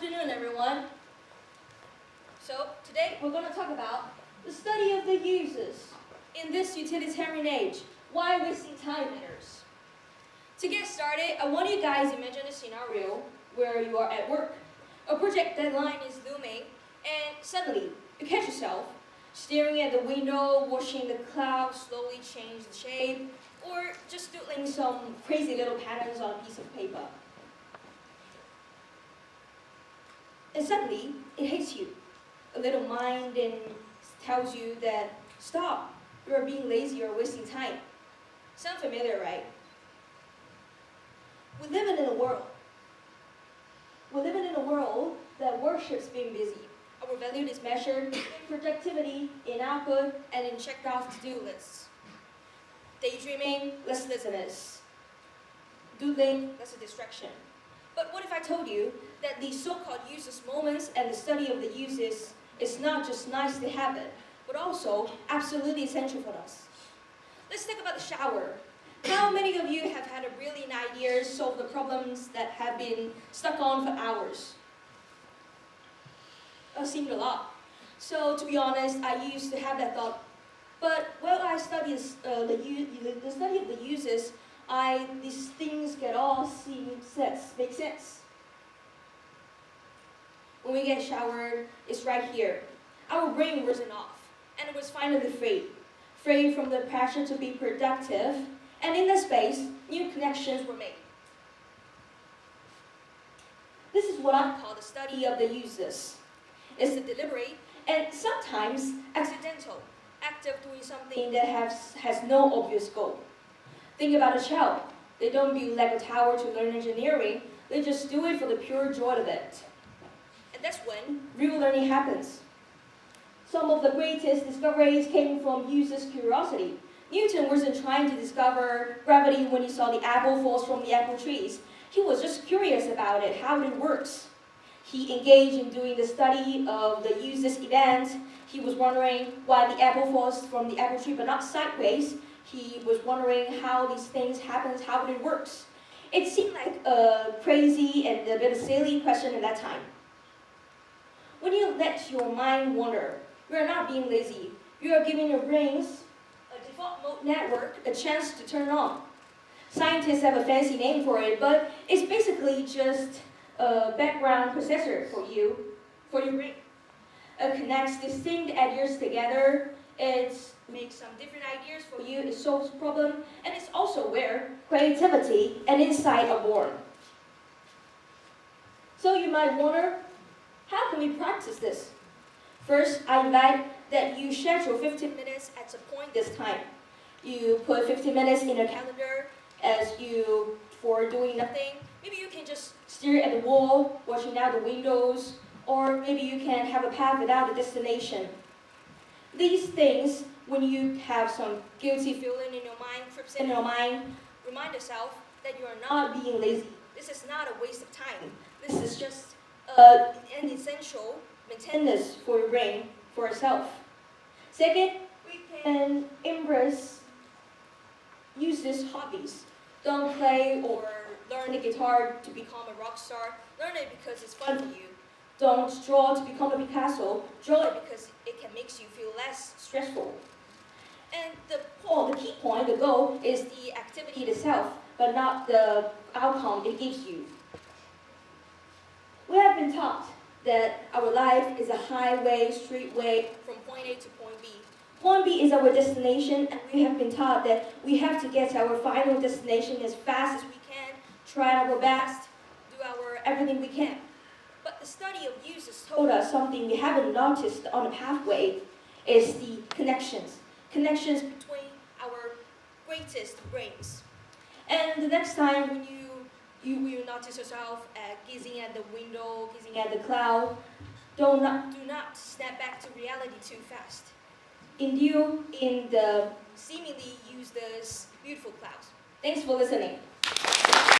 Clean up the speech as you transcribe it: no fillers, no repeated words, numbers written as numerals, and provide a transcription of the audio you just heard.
afternoon, everyone. So, today we're going to talk about the study of the users. In this utilitarian age, why wasting time matters. To get started, I want you guys to imagine a scenario where you are at work. A project deadline is looming, and suddenly you catch yourself staring at the window, watching the clouds slowly change the shape, or just doodling some crazy little patterns on a piece of paper. And suddenly, it hits you. A little mind and tells you that, stop, you are being lazy, you are wasting time. Sound familiar, right? We live in a world. We live in a world that worships being busy. Our value is measured in productivity, in output, and in checked off to-do lists. Daydreaming, less laziness. Doodling, less a distraction. But what if I told you that the so-called users moments and the study of the users is not just nice to have it, but also absolutely essential for us? Let's think about the shower. How many of you have had a brilliant idea, solve the problems that have been stuck on for hours? It seemed a lot. So to be honest, I used to have that thought. But while I study the study of the users, these things get all make sense. When we get showered, it's right here. Our brain wasn't off, and it was finally free from the pressure to be productive, and in that space, new connections were made. This is what I call the study of the users. It's the deliberate and sometimes accidental act of doing something that has no obvious goal. Think about a child. They don't build like a tower to learn engineering. They just do it for the pure joy of it. And that's when real learning happens. Some of the greatest discoveries came from users' curiosity. Newton wasn't trying to discover gravity when he saw the apple falls from the apple trees. He was just curious about it, how it works. He engaged in doing the study of the users' events. He was wondering why the apple falls from the apple tree but not sideways. He was wondering how these things happen, how it works. It seemed like a crazy and a bit of silly question at that time. When you let your mind wander, you are not being lazy. You are giving your brains, a default mode network, a chance to turn on. Scientists have a fancy name for it, but it's basically just a background processor for your brain. It connects distinct ideas together. It makes some different ideas for you. It solves problems, and it's also where creativity and insight are born. So you might wonder, how can we practice this? First, I invite that you schedule 15 minutes at a point this time. You put 15 minutes in your calendar for doing nothing. Maybe you can just stare at the wall, watching out the windows, or maybe you can have a path without a destination. These things, when you have some guilty feeling in your mind, creeps in your mind, remind yourself that you are not being lazy. This is not a waste of time. This is just an essential maintenance for your brain, for yourself. Second, we can use these hobbies. Don't play or learn the guitar to become a rock star. Learn it because it's fun for you. Don't draw to become a Picasso. Draw it because it can make you feel less stressful. And the key point, the goal, is the activity itself, but not the outcome it gives you. We have been taught that our life is a highway, streetway, from point A to point B. Point B is our destination, and we have been taught that we have to get to our final destination as fast as we can, try our best, do everything we can. But the study of users told us something we haven't noticed on the pathway is the connections between our greatest brains. And the next time when you will notice yourself gazing at the window, gazing at the cloud, do not snap back to reality too fast. Endure in the seemingly useless, beautiful clouds. Thanks for listening.